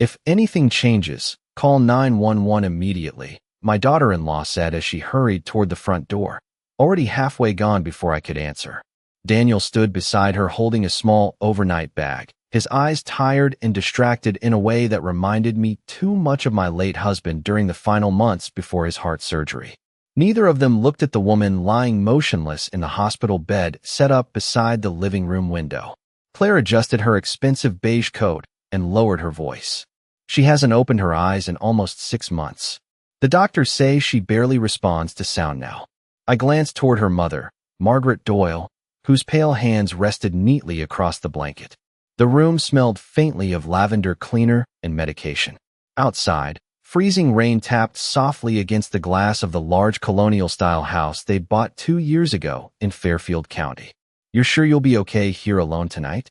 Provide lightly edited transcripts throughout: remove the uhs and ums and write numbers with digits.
If anything changes, call 911 immediately, my daughter-in-law said as she hurried toward the front door, already halfway gone before I could answer. Daniel stood beside her holding a small overnight bag, his eyes tired and distracted in a way that reminded me too much of my late husband during the final months before his heart surgery. Neither of them looked at the woman lying motionless in the hospital bed set up beside the living room window. Claire adjusted her expensive beige coat and lowered her voice. She hasn't opened her eyes in almost 6 months. The doctors say she barely responds to sound now. I glanced toward her mother, Margaret Doyle, whose pale hands rested neatly across the blanket. The room smelled faintly of lavender cleaner and medication. Outside, freezing rain tapped softly against the glass of the large colonial-style house they bought 2 years ago in Fairfield County. "You're sure you'll be okay here alone tonight?"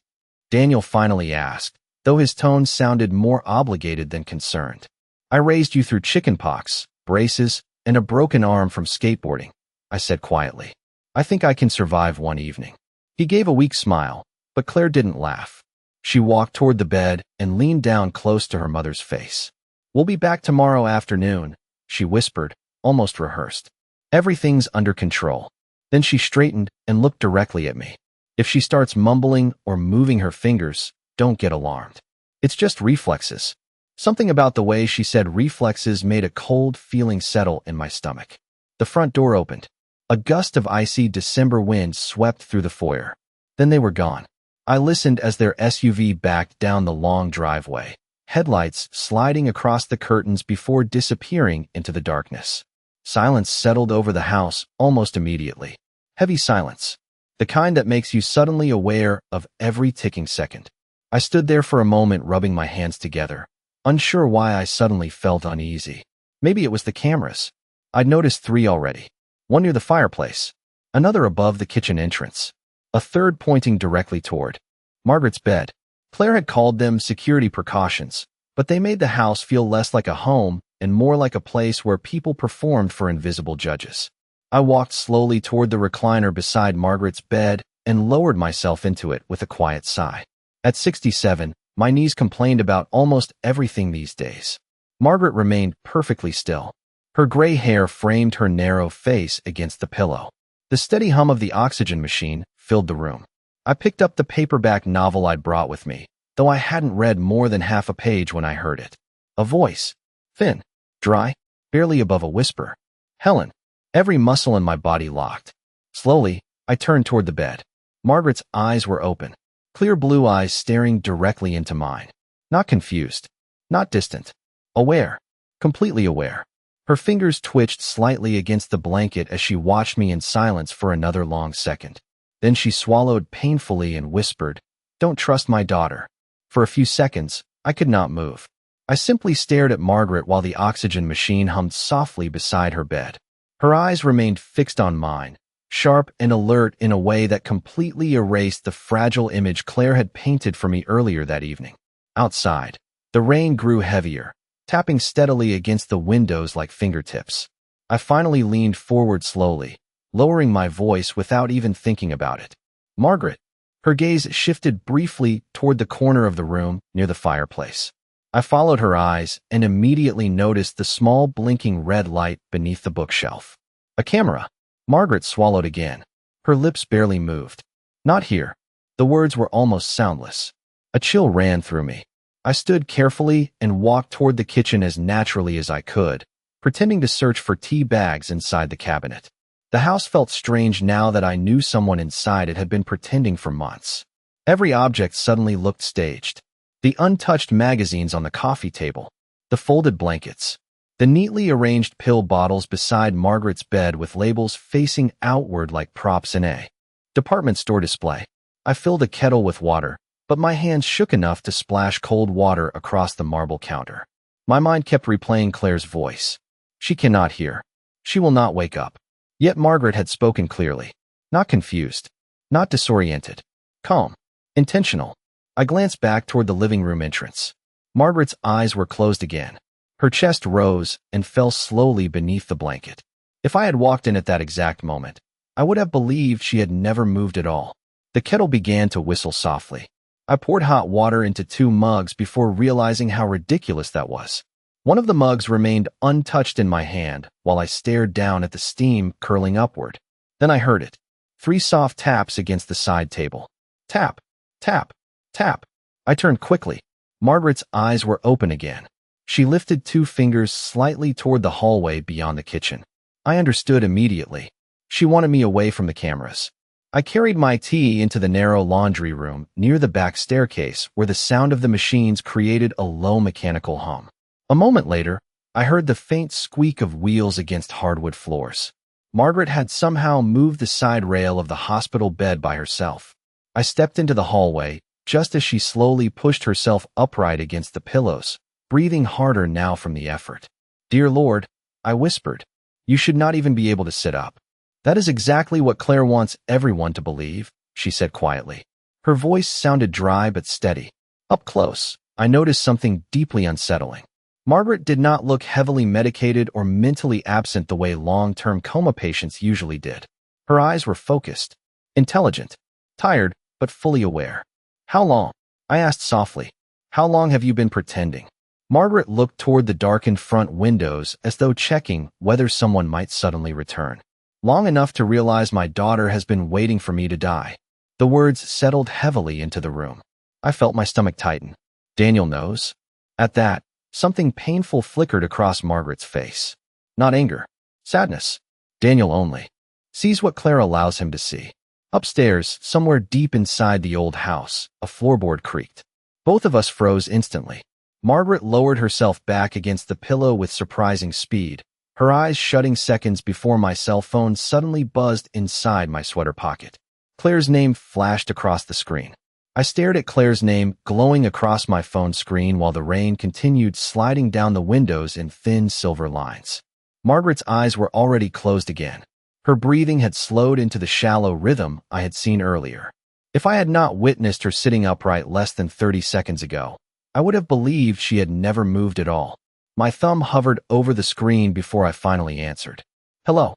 Daniel finally asked, though his tone sounded more obligated than concerned. "I raised you through chickenpox, braces, and a broken arm from skateboarding," I said quietly. "I think I can survive one evening." He gave a weak smile, but Claire didn't laugh. She walked toward the bed and leaned down close to her mother's face. "We'll be back tomorrow afternoon," she whispered, almost rehearsed. "Everything's under control." Then she straightened and looked directly at me. "If she starts mumbling or moving her fingers, don't get alarmed. It's just reflexes." Something about the way she said reflexes made a cold feeling settle in my stomach. The front door opened. A gust of icy December wind swept through the foyer. Then they were gone. I listened as their SUV backed down the long driveway, headlights sliding across the curtains before disappearing into the darkness. Silence settled over the house almost immediately. Heavy silence. The kind that makes you suddenly aware of every ticking second. I stood there for a moment rubbing my hands together, unsure why I suddenly felt uneasy. Maybe it was the cameras. I'd noticed 3 already. One near the fireplace, another above the kitchen entrance, a third pointing directly toward Margaret's bed. Claire had called them security precautions, but they made the house feel less like a home and more like a place where people performed for invisible judges. I walked slowly toward the recliner beside Margaret's bed and lowered myself into it with a quiet sigh. At 67, my knees complained about almost everything these days. Margaret remained perfectly still. Her gray hair framed her narrow face against the pillow. The steady hum of the oxygen machine filled the room. I picked up the paperback novel I'd brought with me, though I hadn't read more than half a page when I heard it. A voice. Thin. Dry. Barely above a whisper. "Helen." Every muscle in my body locked. Slowly, I turned toward the bed. Margaret's eyes were open. Clear blue eyes staring directly into mine. Not confused. Not distant. Aware. Completely aware. Her fingers twitched slightly against the blanket as she watched me in silence for another long second. Then she swallowed painfully and whispered, "Don't trust my daughter." For a few seconds, I could not move. I simply stared at Margaret while the oxygen machine hummed softly beside her bed. Her eyes remained fixed on mine, sharp and alert in a way that completely erased the fragile image Claire had painted for me earlier that evening. Outside, the rain grew heavier, tapping steadily against the windows like fingertips. I finally leaned forward slowly, lowering my voice without even thinking about it. "Margaret." Her gaze shifted briefly toward the corner of the room near the fireplace. I followed her eyes and immediately noticed the small blinking red light beneath the bookshelf. "A camera." Margaret swallowed again. Her lips barely moved. "Not here." The words were almost soundless. A chill ran through me. I stood carefully and walked toward the kitchen as naturally as I could, pretending to search for tea bags inside the cabinet. The house felt strange now that I knew someone inside it had been pretending for months. Every object suddenly looked staged. The untouched magazines on the coffee table, the folded blankets, the neatly arranged pill bottles beside Margaret's bed with labels facing outward like props in a department store display. I filled a kettle with water, but my hands shook enough to splash cold water across the marble counter. My mind kept replaying Claire's voice. "She cannot hear. She will not wake up." Yet Margaret had spoken clearly. Not confused. Not disoriented. Calm. Intentional. I glanced back toward the living room entrance. Margaret's eyes were closed again. Her chest rose and fell slowly beneath the blanket. If I had walked in at that exact moment, I would have believed she had never moved at all. The kettle began to whistle softly. I poured hot water into 2 mugs before realizing how ridiculous that was. One of the mugs remained untouched in my hand while I stared down at the steam curling upward. Then I heard it. 3 soft taps against the side table. Tap, tap, tap. I turned quickly. Margaret's eyes were open again. She lifted 2 fingers slightly toward the hallway beyond the kitchen. I understood immediately. She wanted me away from the cameras. I carried my tea into the narrow laundry room near the back staircase where the sound of the machines created a low mechanical hum. A moment later, I heard the faint squeak of wheels against hardwood floors. Margaret had somehow moved the side rail of the hospital bed by herself. I stepped into the hallway just as she slowly pushed herself upright against the pillows, breathing harder now from the effort. "Dear Lord," I whispered, "you should not even be able to sit up." "That is exactly what Claire wants everyone to believe," she said quietly. Her voice sounded dry but steady. Up close, I noticed something deeply unsettling. Margaret did not look heavily medicated or mentally absent the way long-term coma patients usually did. Her eyes were focused, intelligent, tired, but fully aware. "How long?" I asked softly. "How long have you been pretending?" Margaret looked toward the darkened front windows as though checking whether someone might suddenly return. "Long enough to realize my daughter has been waiting for me to die." The words settled heavily into the room. I felt my stomach tighten. "Daniel knows?" At that, something painful flickered across Margaret's face. Not anger, sadness. Daniel only sees what Claire allows him to see. Upstairs, somewhere deep inside the old house, a floorboard creaked. Both of us froze instantly. Margaret lowered herself back against the pillow with surprising speed, her eyes shutting seconds before my cell phone suddenly buzzed inside my sweater pocket. Claire's name flashed across the screen. I stared at Claire's name glowing across my phone screen while the rain continued sliding down the windows in thin silver lines. Margaret's eyes were already closed again. Her breathing had slowed into the shallow rhythm I had seen earlier. If I had not witnessed her sitting upright less than 30 seconds ago, I would have believed she had never moved at all. My thumb hovered over the screen before I finally answered. "Hello."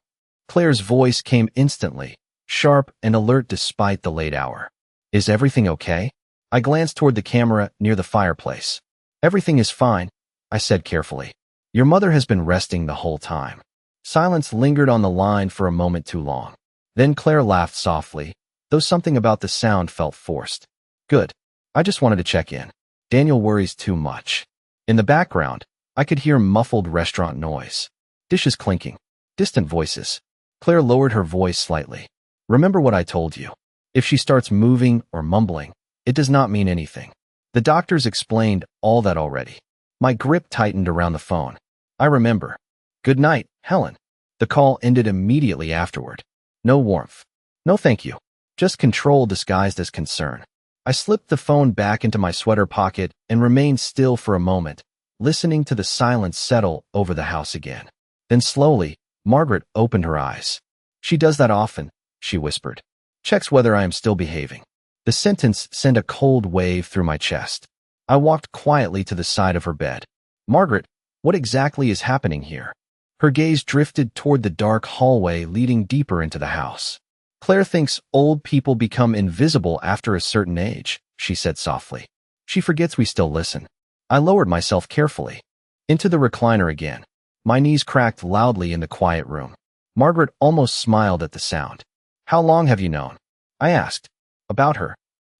Claire's voice came instantly, sharp and alert despite the late hour. "Is everything okay?" I glanced toward the camera near the fireplace. "Everything is fine," I said carefully. "Your mother has been resting the whole time." Silence lingered on the line for a moment too long. Then Claire laughed softly, though something about the sound felt forced. "Good. I just wanted to check in. Daniel worries too much." In the background, I could hear muffled restaurant noise. Dishes clinking. Distant voices. Claire lowered her voice slightly. "Remember what I told you. If she starts moving or mumbling, it does not mean anything. The doctors explained all that already." My grip tightened around the phone. "I remember. Good night, Helen." The call ended immediately afterward. No warmth. No thank you. Just control disguised as concern. I slipped the phone back into my sweater pocket and remained still for a moment, listening to the silence settle over the house again. Then slowly, Margaret opened her eyes. "She does that often," she whispered. "Checks whether I am still behaving." The sentence sent a cold wave through my chest. I walked quietly to the side of her bed. "Margaret, what exactly is happening here?" Her gaze drifted toward the dark hallway leading deeper into the house. "Claire thinks old people become invisible after a certain age," she said softly. "She forgets we still listen." I lowered myself carefully into the recliner again. My knees cracked loudly in the quiet room. Margaret almost smiled at the sound. "How long have you known?" I asked. "About her."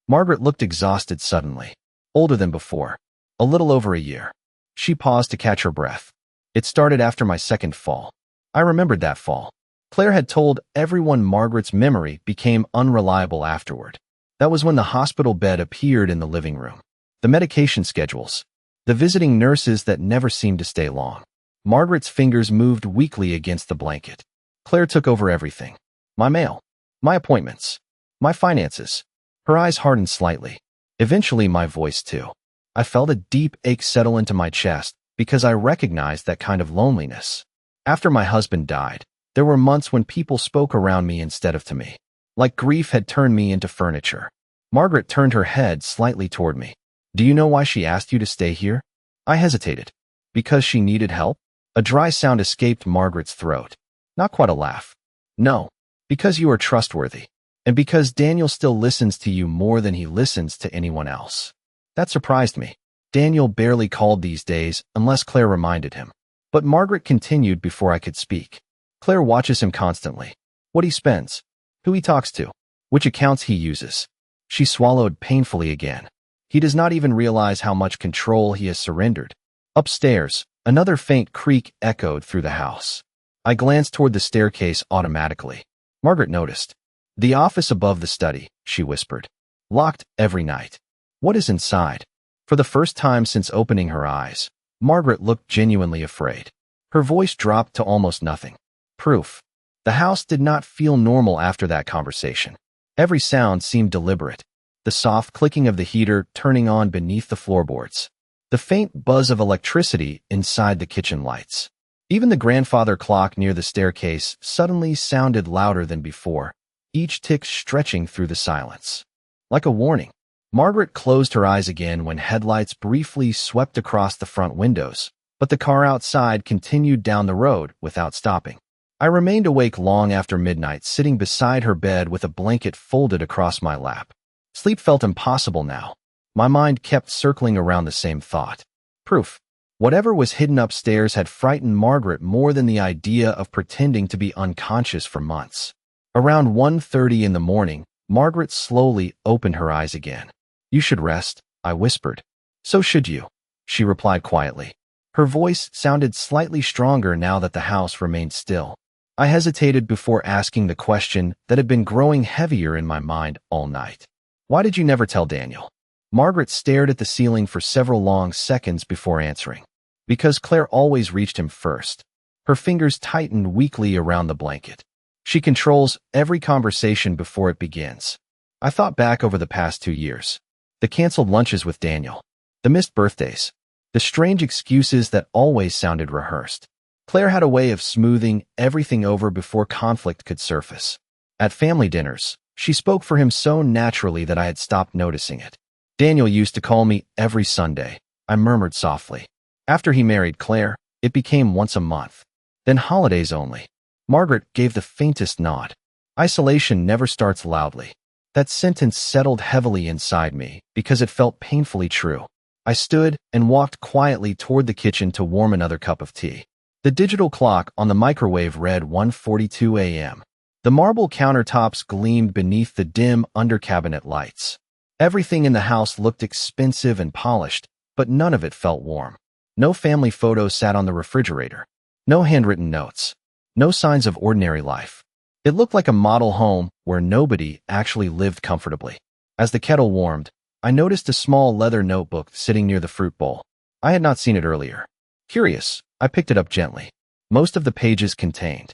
Margaret looked exhausted suddenly. "Older than before. A little over a year." She paused to catch her breath. "It started after my second fall." I remembered that fall. Claire had told everyone Margaret's memory became unreliable afterward. That was when the hospital bed appeared in the living room. The medication schedules. The visiting nurses that never seemed to stay long. Margaret's fingers moved weakly against the blanket. Claire took over everything. My mail. My appointments. My finances. Her eyes hardened slightly. Eventually my voice too. I felt a deep ache settle into my chest because I recognized that kind of loneliness. After my husband died, there were months when people spoke around me instead of to me. Like grief had turned me into furniture. Margaret turned her head slightly toward me. "Do you know why she asked you to stay here?" I hesitated. "Because she needed help?" A dry sound escaped Margaret's throat. Not quite a laugh. "No. Because you are trustworthy." And because Daniel still listens to you more than he listens to anyone else. That surprised me. Daniel barely called these days unless Claire reminded him. But Margaret continued before I could speak. Claire watches him constantly. What he spends, who he talks to, which accounts he uses. She swallowed painfully again. He does not even realize how much control he has surrendered. Upstairs, another faint creak echoed through the house. I glanced toward the staircase automatically. Margaret noticed. The office above the study, she whispered. Locked every night. What is inside? For the first time since opening her eyes, Margaret looked genuinely afraid. Her voice dropped to almost nothing. Proof. The house did not feel normal after that conversation. Every sound seemed deliberate. The soft clicking of the heater turning on beneath the floorboards. The faint buzz of electricity inside the kitchen lights. Even the grandfather clock near the staircase suddenly sounded louder than before, each tick stretching through the silence. Like a warning. Margaret closed her eyes again when headlights briefly swept across the front windows, but the car outside continued down the road without stopping. I remained awake long after midnight, sitting beside her bed with a blanket folded across my lap. Sleep felt impossible now. My mind kept circling around the same thought. Proof. Whatever was hidden upstairs had frightened Margaret more than the idea of pretending to be unconscious for months. Around 1:30 in the morning, Margaret slowly opened her eyes again. You should rest, I whispered. So should you, she replied quietly. Her voice sounded slightly stronger now that the house remained still. I hesitated before asking the question that had been growing heavier in my mind all night. Why did you never tell Daniel? Margaret stared at the ceiling for several long seconds before answering. Because Claire always reached him first. Her fingers tightened weakly around the blanket. She controls every conversation before it begins. I thought back over the past 2 years. The canceled lunches with Daniel. The missed birthdays. The strange excuses that always sounded rehearsed. Claire had a way of smoothing everything over before conflict could surface. At family dinners, she spoke for him so naturally that I had stopped noticing it. Daniel used to call me every Sunday, I murmured softly. After he married Claire, it became once a month. Then holidays only. Margaret gave the faintest nod. Isolation never starts loudly. That sentence settled heavily inside me because it felt painfully true. I stood and walked quietly toward the kitchen to warm another cup of tea. The digital clock on the microwave read 1:42 a.m. The marble countertops gleamed beneath the dim under-cabinet lights. Everything in the house looked expensive and polished, but none of it felt warm. No family photos sat on the refrigerator. No handwritten notes. No signs of ordinary life. It looked like a model home where nobody actually lived comfortably. As the kettle warmed, I noticed a small leather notebook sitting near the fruit bowl. I had not seen it earlier. Curious, I picked it up gently. Most of the pages contained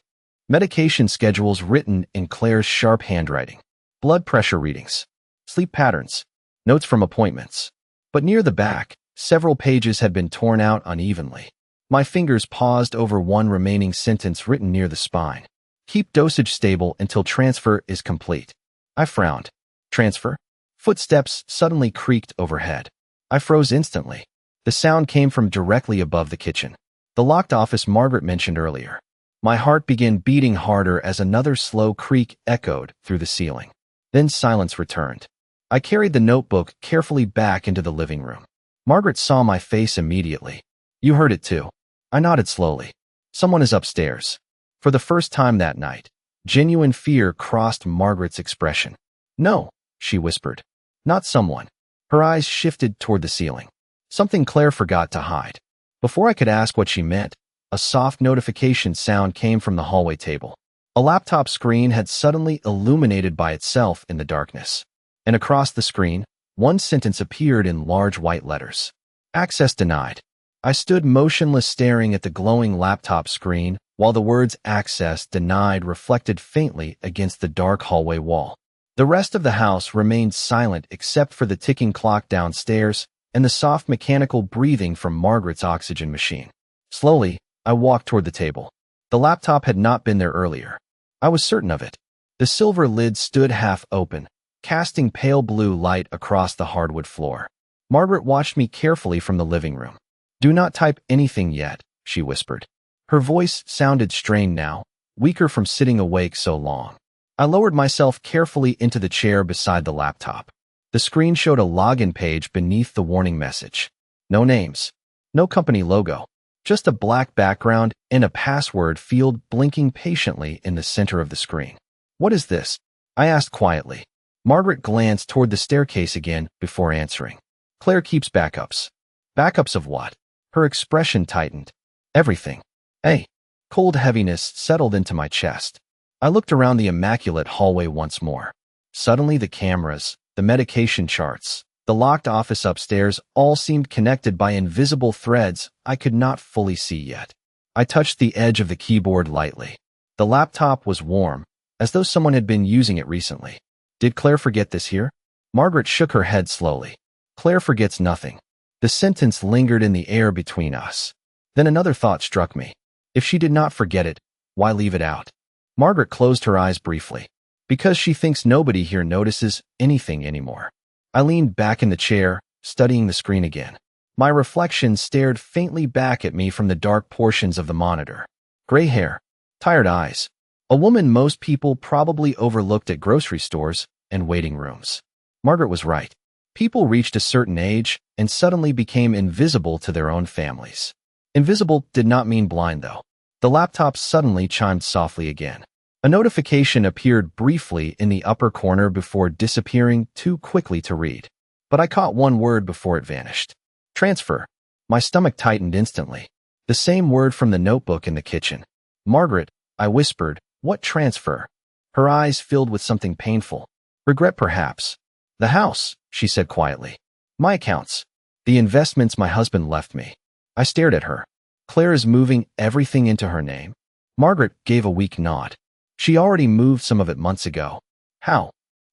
medication schedules written in Claire's sharp handwriting, blood pressure readings, sleep patterns, notes from appointments. But near the back, several pages had been torn out unevenly. My fingers paused over one remaining sentence written near the spine. Keep dosage stable until transfer is complete. I frowned. Transfer? Footsteps suddenly creaked overhead. I froze instantly. The sound came from directly above the kitchen. The locked office Margaret mentioned earlier. My heart began beating harder as another slow creak echoed through the ceiling. Then silence returned. I carried the notebook carefully back into the living room. Margaret saw my face immediately. You heard it too. I nodded slowly. Someone is upstairs. For the first time that night, genuine fear crossed Margaret's expression. No, she whispered. Not someone. Her eyes shifted toward the ceiling. Something Claire forgot to hide. Before I could ask what she meant, a soft notification sound came from the hallway table. A laptop screen had suddenly illuminated by itself in the darkness. And across the screen, one sentence appeared in large white letters. Access denied. I stood motionless staring at the glowing laptop screen while the words access denied reflected faintly against the dark hallway wall. The rest of the house remained silent except for the ticking clock downstairs and the soft mechanical breathing from Margaret's oxygen machine. Slowly, I walked toward the table. The laptop had not been there earlier. I was certain of it. The silver lid stood half open, casting pale blue light across the hardwood floor. Margaret watched me carefully from the living room. Do not type anything yet, she whispered. Her voice sounded strained now, weaker from sitting awake so long. I lowered myself carefully into the chair beside the laptop. The screen showed a login page beneath the warning message. No names. No company logo. Just a black background and a password field blinking patiently in the center of the screen. What is this? I asked quietly. Margaret glanced toward the staircase again before answering. Claire keeps backups. Backups of what? Her expression tightened. Everything. Hey. Cold heaviness settled into my chest. I looked around the immaculate hallway once more. Suddenly the cameras, the medication charts, the locked office upstairs all seemed connected by invisible threads I could not fully see yet. I touched the edge of the keyboard lightly. The laptop was warm, as though someone had been using it recently. Did Claire forget this here? Margaret shook her head slowly. Claire forgets nothing. The sentence lingered in the air between us. Then another thought struck me. If she did not forget it, why leave it out? Margaret closed her eyes briefly. Because she thinks nobody here notices anything anymore. I leaned back in the chair, studying the screen again. My reflection stared faintly back at me from the dark portions of the monitor. Gray hair, tired eyes. A woman most people probably overlooked at grocery stores and waiting rooms. Margaret was right. People reached a certain age and suddenly became invisible to their own families. Invisible did not mean blind, though. The laptop suddenly chimed softly again. A notification appeared briefly in the upper corner before disappearing too quickly to read. But I caught one word before it vanished. Transfer. My stomach tightened instantly. The same word from the notebook in the kitchen. Margaret, I whispered, what transfer? Her eyes filled with something painful. Regret, perhaps. The house, she said quietly. My accounts. The investments my husband left me. I stared at her. Claire is moving everything into her name. Margaret gave a weak nod. She already moved some of it months ago. How?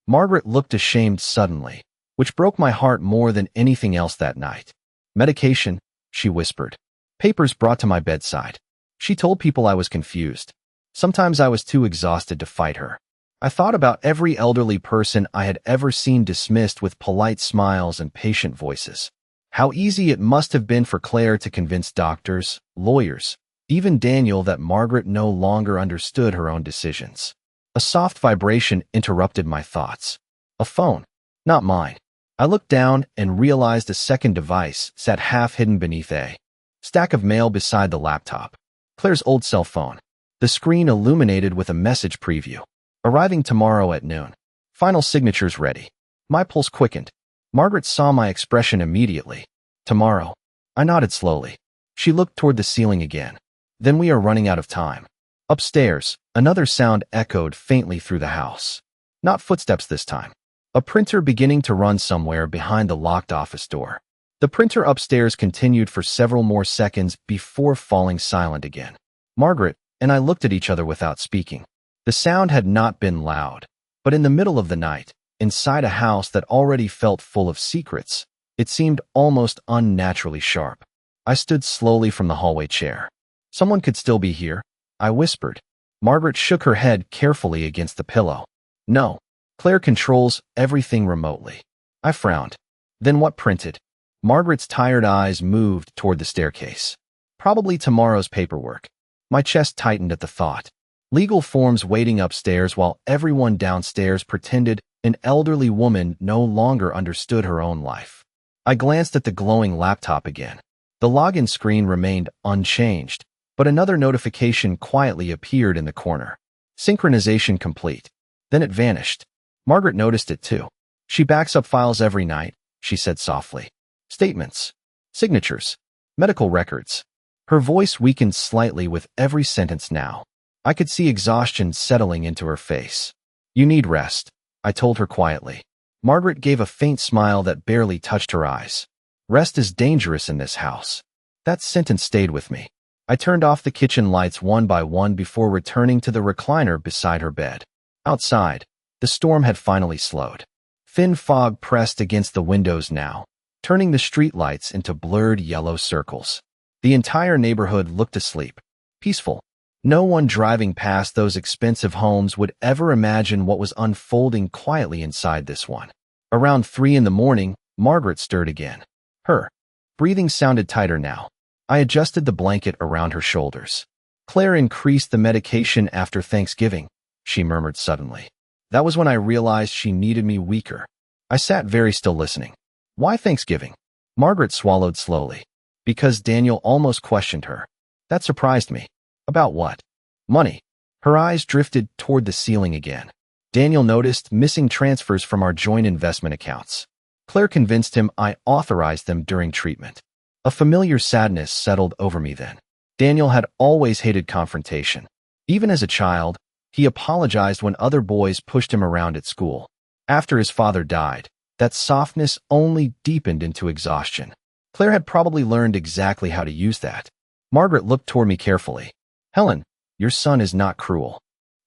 Margaret looked ashamed suddenly, which broke my heart more than anything else that night. Medication, she whispered. Papers brought to my bedside. She told people I was confused. Sometimes I was too exhausted to fight her. I thought about every elderly person I had ever seen dismissed with polite smiles and patient voices. How easy it must have been for Claire to convince doctors, lawyers, even Daniel that Margaret no longer understood her own decisions. A soft vibration interrupted my thoughts. A phone. Not mine. I looked down and realized a second device sat half hidden beneath a stack of mail beside the laptop. Claire's old cell phone. The screen illuminated with a message preview. Arriving tomorrow at noon. Final signatures ready. My pulse quickened. Margaret saw my expression immediately. Tomorrow. I nodded slowly. She looked toward the ceiling again. Then we are running out of time. Upstairs, another sound echoed faintly through the house. Not footsteps this time. A printer beginning to run somewhere behind the locked office door. The printer upstairs continued for several more seconds before falling silent again. Margaret and I looked at each other without speaking. The sound had not been loud, but in the middle of the night, inside a house that already felt full of secrets, it seemed almost unnaturally sharp. I stood slowly from the hallway chair. Someone could still be here, I whispered. Margaret shook her head carefully against the pillow. No, Claire controls everything remotely. I frowned. Then what printed? Margaret's tired eyes moved toward the staircase. Probably tomorrow's paperwork. My chest tightened at the thought. Legal forms waiting upstairs while everyone downstairs pretended an elderly woman no longer understood her own life. I glanced at the glowing laptop again. The login screen remained unchanged, but another notification quietly appeared in the corner. Synchronization complete. Then it vanished. Margaret noticed it too. She backs up files every night, she said softly. Statements. Signatures. Medical records. Her voice weakened slightly with every sentence now. I could see exhaustion settling into her face. You need rest, I told her quietly. Margaret gave a faint smile that barely touched her eyes. Rest is dangerous in this house. That sentence stayed with me. I turned off the kitchen lights one by one before returning to the recliner beside her bed. Outside, the storm had finally slowed. Thin fog pressed against the windows now, turning the streetlights into blurred yellow circles. The entire neighborhood looked asleep, peaceful. No one driving past those expensive homes would ever imagine what was unfolding quietly inside this one. Around 3 in the morning, Margaret stirred again. Her breathing sounded tighter now. I adjusted the blanket around her shoulders. Claire increased the medication after Thanksgiving, she murmured suddenly. That was when I realized she needed me weaker. I sat very still listening. Why Thanksgiving? Margaret swallowed slowly. Because Daniel almost questioned her. That surprised me. About what? Money. Her eyes drifted toward the ceiling again. Daniel noticed missing transfers from our joint investment accounts. Claire convinced him I authorized them during treatment. A familiar sadness settled over me then. Daniel had always hated confrontation. Even as a child, he apologized when other boys pushed him around at school. After his father died, that softness only deepened into exhaustion. Claire had probably learned exactly how to use that. Margaret looked toward me carefully. Helen, your son is not cruel.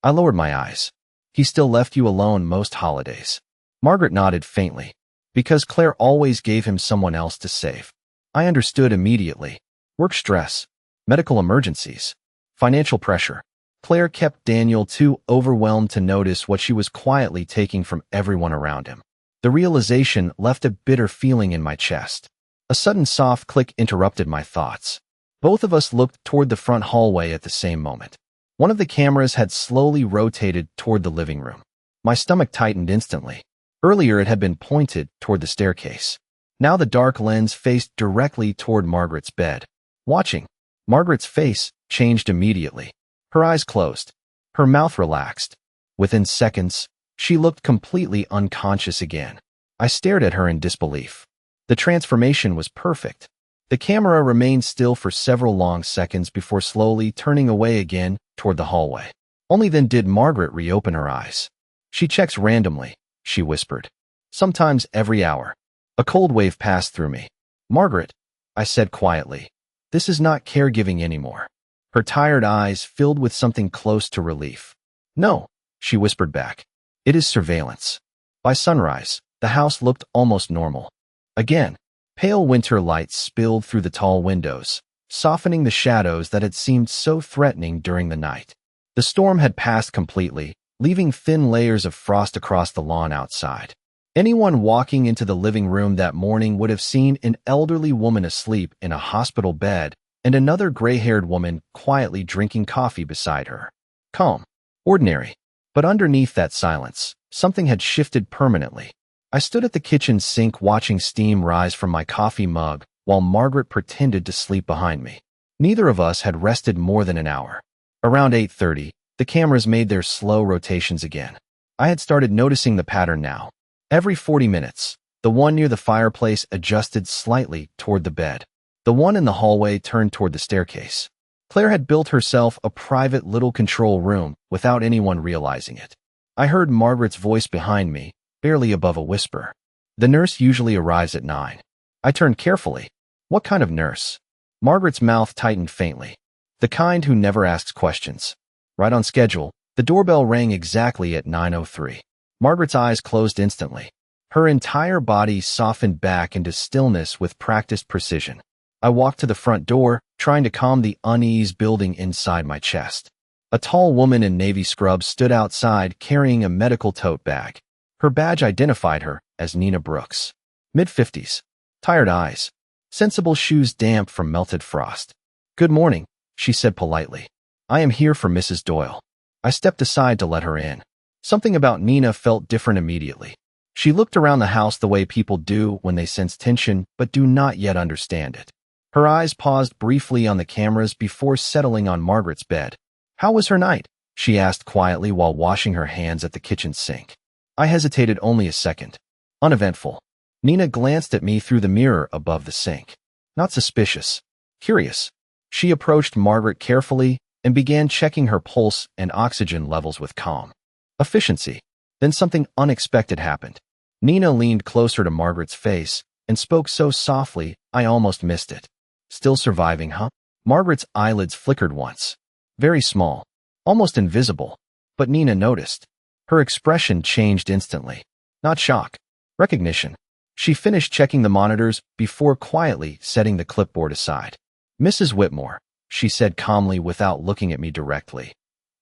I lowered my eyes. He still left you alone most holidays. Margaret nodded faintly. Because Claire always gave him someone else to save. I understood immediately. Work stress, medical emergencies, financial pressure. Claire kept Daniel too overwhelmed to notice what she was quietly taking from everyone around him. The realization left a bitter feeling in my chest. A sudden soft click interrupted my thoughts. Both of us looked toward the front hallway at the same moment. One of the cameras had slowly rotated toward the living room. My stomach tightened instantly. Earlier it had been pointed toward the staircase. Now the dark lens faced directly toward Margaret's bed. Watching, Margaret's face changed immediately. Her eyes closed. Her mouth relaxed. Within seconds, she looked completely unconscious again. I stared at her in disbelief. The transformation was perfect. The camera remained still for several long seconds before slowly turning away again toward the hallway. Only then did Margaret reopen her eyes. She checks randomly, she whispered. Sometimes every hour. A cold wave passed through me. Margaret, I said quietly, this is not caregiving anymore. Her tired eyes filled with something close to relief. No, she whispered back. It is surveillance. By sunrise, the house looked almost normal. Again, pale winter lights spilled through the tall windows, softening the shadows that had seemed so threatening during the night. The storm had passed completely, leaving thin layers of frost across the lawn outside. Anyone walking into the living room that morning would have seen an elderly woman asleep in a hospital bed and another gray-haired woman quietly drinking coffee beside her. Calm, ordinary. But underneath that silence, something had shifted permanently. I stood at the kitchen sink watching steam rise from my coffee mug while Margaret pretended to sleep behind me. Neither of us had rested more than an hour. Around 8:30, the cameras made their slow rotations again. I had started noticing the pattern now. Every 40 minutes, the one near the fireplace adjusted slightly toward the bed. The one in the hallway turned toward the staircase. Claire had built herself a private little control room without anyone realizing it. I heard Margaret's voice behind me, barely above a whisper. The nurse usually arrives at 9. I turned carefully. What kind of nurse? Margaret's mouth tightened faintly. The kind who never asks questions. Right on schedule, the doorbell rang exactly at 9:03. Margaret's eyes closed instantly. Her entire body softened back into stillness with practiced precision. I walked to the front door, trying to calm the unease building inside my chest. A tall woman in navy scrubs stood outside carrying a medical tote bag. Her badge identified her as Nina Brooks. Mid-50s. Tired eyes. Sensible shoes damp from melted frost. Good morning, she said politely. I am here for Mrs. Doyle. I stepped aside to let her in. Something about Nina felt different immediately. She looked around the house the way people do when they sense tension but do not yet understand it. Her eyes paused briefly on the cameras before settling on Margaret's bed. How was her night? She asked quietly while washing her hands at the kitchen sink. I hesitated only a second. Uneventful. Nina glanced at me through the mirror above the sink. Not suspicious. Curious. She approached Margaret carefully and began checking her pulse and oxygen levels with calm. Efficiency. Then something unexpected happened. Nina leaned closer to Margaret's face and spoke so softly I almost missed it. Still surviving, huh? Margaret's eyelids flickered once. Very small. Almost invisible. But Nina noticed. Her expression changed instantly. Not shock. Recognition. She finished checking the monitors before quietly setting the clipboard aside. Mrs. Whitmore, she said calmly without looking at me directly.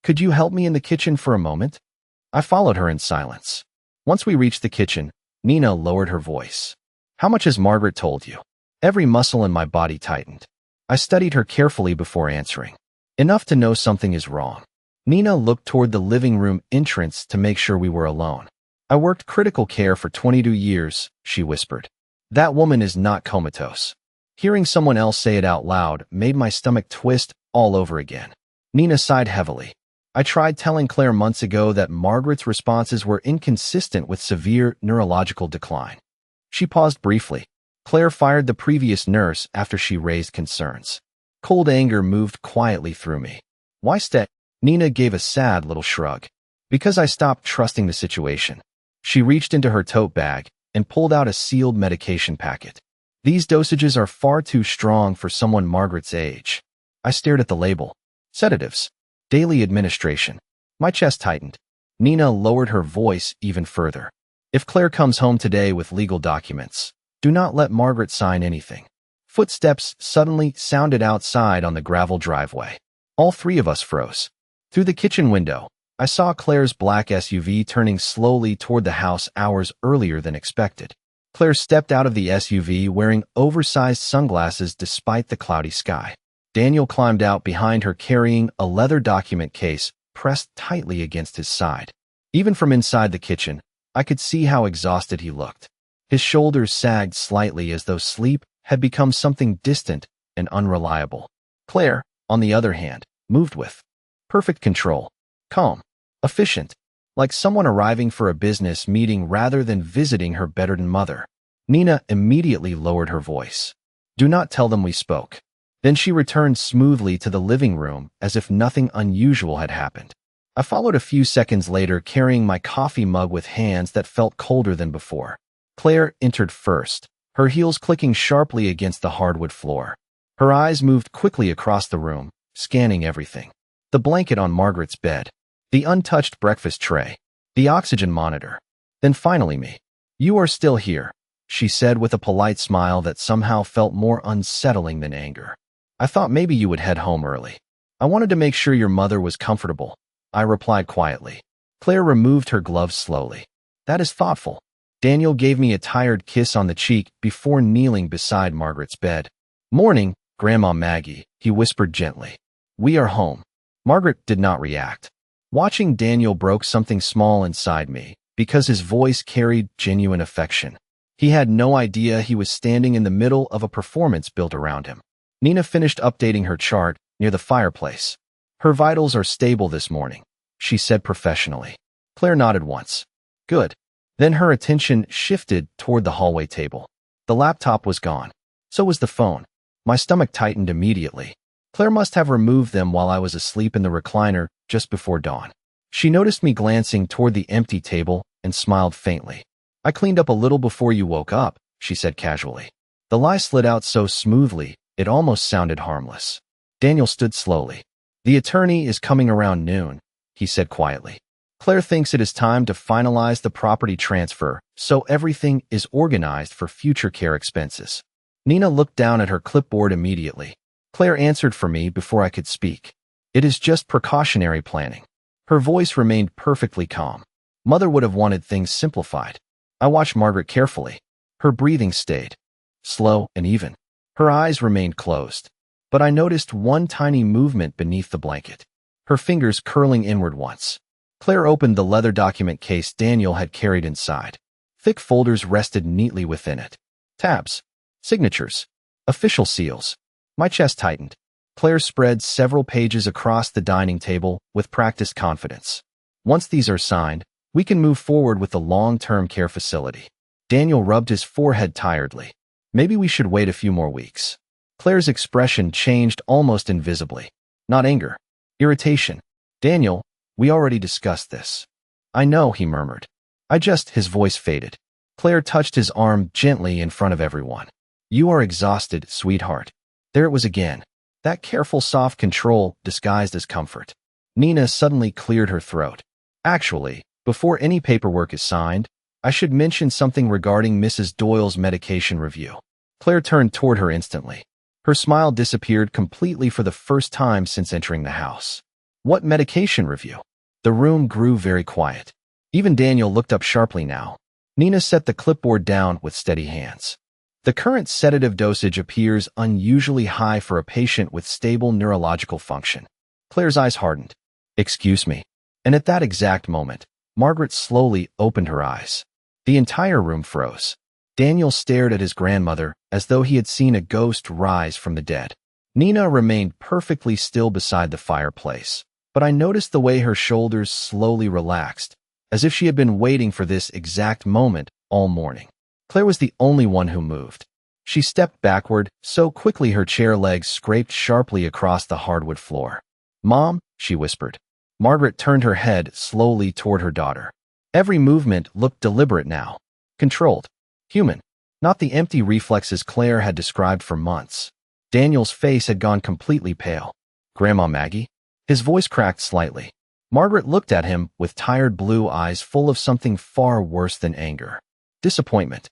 Could you help me in the kitchen for a moment? I followed her in silence. Once we reached the kitchen, Nina lowered her voice. How much has Margaret told you? Every muscle in my body tightened. I studied her carefully before answering. Enough to know something is wrong. Nina looked toward the living room entrance to make sure we were alone. I worked critical care for 22 years, she whispered. That woman is not comatose. Hearing someone else say it out loud made my stomach twist all over again. Nina sighed heavily. I tried telling Claire months ago that Margaret's responses were inconsistent with severe neurological decline. She paused briefly. Claire fired the previous nurse after she raised concerns. Cold anger moved quietly through me. Why stay? Nina gave a sad little shrug. Because I stopped trusting the situation. She reached into her tote bag and pulled out a sealed medication packet. These dosages are far too strong for someone Margaret's age. I stared at the label. Sedatives. Daily administration. My chest tightened. Nina lowered her voice even further. If Claire comes home today with legal documents, do not let Margaret sign anything. Footsteps suddenly sounded outside on the gravel driveway. All three of us froze. Through the kitchen window, I saw Claire's black SUV turning slowly toward the house hours earlier than expected. Claire stepped out of the SUV wearing oversized sunglasses despite the cloudy sky. Daniel climbed out behind her carrying a leather document case pressed tightly against his side. Even from inside the kitchen, I could see how exhausted he looked. His shoulders sagged slightly as though sleep had become something distant and unreliable. Claire, on the other hand, moved with perfect control, calm, efficient, like someone arriving for a business meeting rather than visiting her bedridden mother. Nina immediately lowered her voice. Do not tell them we spoke. Then she returned smoothly to the living room as if nothing unusual had happened. I followed a few seconds later carrying my coffee mug with hands that felt colder than before. Claire entered first, her heels clicking sharply against the hardwood floor. Her eyes moved quickly across the room, scanning everything. The blanket on Margaret's bed, the untouched breakfast tray, the oxygen monitor. Then finally me. You are still here, she said with a polite smile that somehow felt more unsettling than anger. I thought maybe you would head home early. I wanted to make sure your mother was comfortable, I replied quietly. Claire removed her gloves slowly. That is thoughtful. Daniel gave me a tired kiss on the cheek before kneeling beside Margaret's bed. Morning, Grandma Maggie, he whispered gently. We are home. Margaret did not react. Watching Daniel broke something small inside me, because his voice carried genuine affection. He had no idea he was standing in the middle of a performance built around him. Nina finished updating her chart near the fireplace. Her vitals are stable this morning, she said professionally. Claire nodded once. Good. Then her attention shifted toward the hallway table. The laptop was gone. So was the phone. My stomach tightened immediately. Claire must have removed them while I was asleep in the recliner just before dawn. She noticed me glancing toward the empty table and smiled faintly. I cleaned up a little before you woke up, she said casually. The lie slid out so smoothly, it almost sounded harmless. Daniel stood slowly. The attorney is coming around noon, he said quietly. Claire thinks it is time to finalize the property transfer, so everything is organized for future care expenses. Nina looked down at her clipboard immediately. Claire answered for me before I could speak. It is just precautionary planning. Her voice remained perfectly calm. Mother would have wanted things simplified. I watched Margaret carefully. Her breathing stayed slow and even. Her eyes remained closed. But I noticed one tiny movement beneath the blanket. Her fingers curling inward once. Claire opened the leather document case Daniel had carried inside. Thick folders rested neatly within it. Tabs. Signatures. Official seals. My chest tightened. Claire spread several pages across the dining table with practiced confidence. Once these are signed, we can move forward with the long-term care facility. Daniel rubbed his forehead tiredly. Maybe we should wait a few more weeks. Claire's expression changed almost invisibly. Not anger. Irritation. Daniel, we already discussed this. I know, he murmured. His voice faded. Claire touched his arm gently in front of everyone. You are exhausted, sweetheart. There it was again. That careful, soft control disguised as comfort. Nina suddenly cleared her throat. Actually, before any paperwork is signed, I should mention something regarding Mrs. Doyle's medication review. Claire turned toward her instantly. Her smile disappeared completely for the first time since entering the house. What medication review? The room grew very quiet. Even Daniel looked up sharply now. Nina set the clipboard down with steady hands. The current sedative dosage appears unusually high for a patient with stable neurological function. Claire's eyes hardened. Excuse me. And at that exact moment, Margaret slowly opened her eyes. The entire room froze. Daniel stared at his grandmother as though he had seen a ghost rise from the dead. Nina remained perfectly still beside the fireplace, but I noticed the way her shoulders slowly relaxed, as if she had been waiting for this exact moment all morning. Claire was the only one who moved. She stepped backward so quickly her chair legs scraped sharply across the hardwood floor. "Mom," she whispered. Margaret turned her head slowly toward her daughter. Every movement looked deliberate now, controlled, human, not the empty reflexes Claire had described for months. Daniel's face had gone completely pale. "Grandma Maggie?" His voice cracked slightly. Margaret looked at him with tired blue eyes full of something far worse than anger. Disappointment.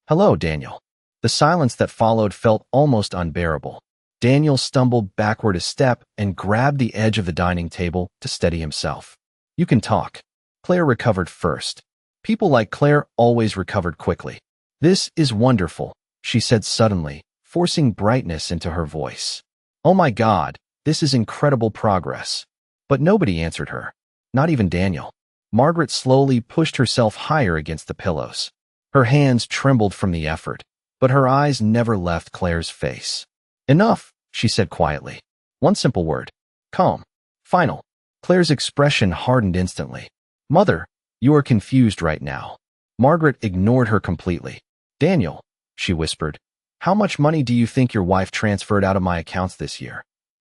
"Hello, Daniel." The silence that followed felt almost unbearable. Daniel stumbled backward a step and grabbed the edge of the dining table to steady himself. "You can talk." Claire recovered first. People like Claire always recovered quickly. "This is wonderful," she said suddenly, forcing brightness into her voice. "Oh my God, this is incredible progress." But nobody answered her. Not even Daniel. Margaret slowly pushed herself higher against the pillows. Her hands trembled from the effort, but her eyes never left Claire's face. "Enough," she said quietly. One simple word. Calm. Final. Claire's expression hardened instantly. "Mother, you are confused right now." Margaret ignored her completely. "Daniel," she whispered, "how much money do you think your wife transferred out of my accounts this year?"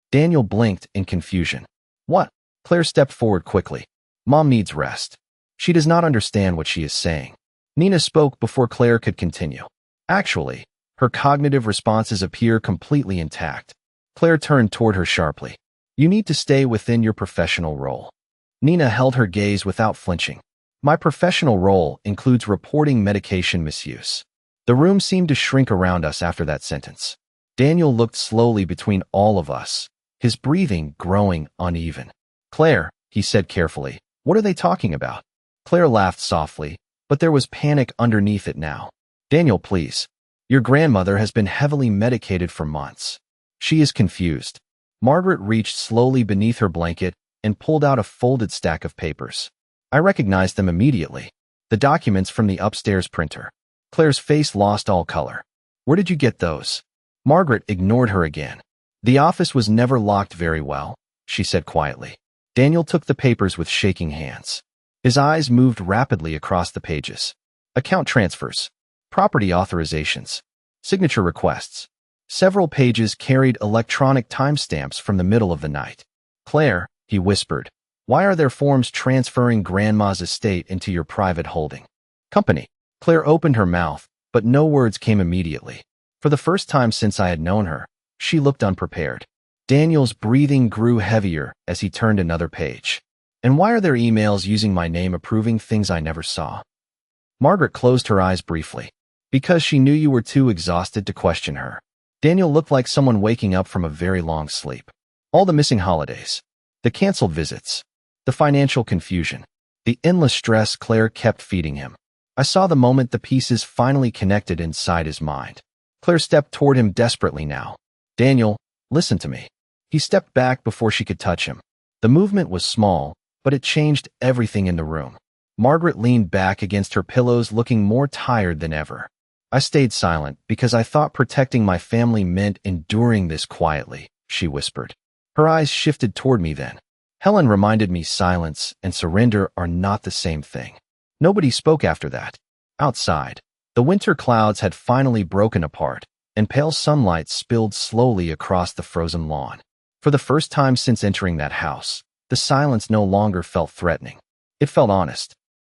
Daniel blinked in confusion. "What?" Claire stepped forward quickly. "Mom needs rest. She does not understand what she is saying." Nina spoke before Claire could continue. "Actually, her cognitive responses appear completely intact." Claire turned toward her sharply. "You need to stay within your professional role." Nina held her gaze without flinching. "My professional role includes reporting medication misuse." The room seemed to shrink around us after that sentence. Daniel looked slowly between all of us, his breathing growing uneven. "Claire," he said carefully, "what are they talking about?" Claire laughed softly, but there was panic underneath it now. "Daniel, please. Your grandmother has been heavily medicated for months. She is confused." Margaret reached slowly beneath her blanket and pulled out a folded stack of papers. I recognized them immediately. The documents from the upstairs printer. Claire's face lost all color. "Where did you get those?" Margaret ignored her again. "The office was never locked very well," she said quietly. Daniel took the papers with shaking hands. His eyes moved rapidly across the pages. Account transfers, property authorizations, signature requests. Several pages carried electronic timestamps from the middle of the night. "Claire," he whispered, "why are there forms transferring Grandma's estate into your private holding company?" Claire opened her mouth, but no words came immediately. For the first time since I had known her, she looked unprepared. Daniel's breathing grew heavier as he turned another page. "And why are there emails using my name approving things I never saw?" Margaret closed her eyes briefly. "Because she knew you were too exhausted to question her." Daniel looked like someone waking up from a very long sleep. All the missing holidays, the canceled visits, the financial confusion, the endless stress Claire kept feeding him. I saw the moment the pieces finally connected inside his mind. Claire stepped toward him desperately now. "Daniel, listen to me." He stepped back before she could touch him. The movement was small, but it changed everything in the room. Margaret leaned back against her pillows looking more tired than ever. I stayed silent because I thought protecting my family meant enduring this quietly, she whispered. Her eyes shifted toward me then. Helen reminded me silence and surrender are not the same thing. Nobody spoke after that. Outside, the winter clouds had finally broken apart, and pale sunlight spilled slowly across the frozen lawn. For the first time since entering that house, the silence no longer felt threatening. It felt honest.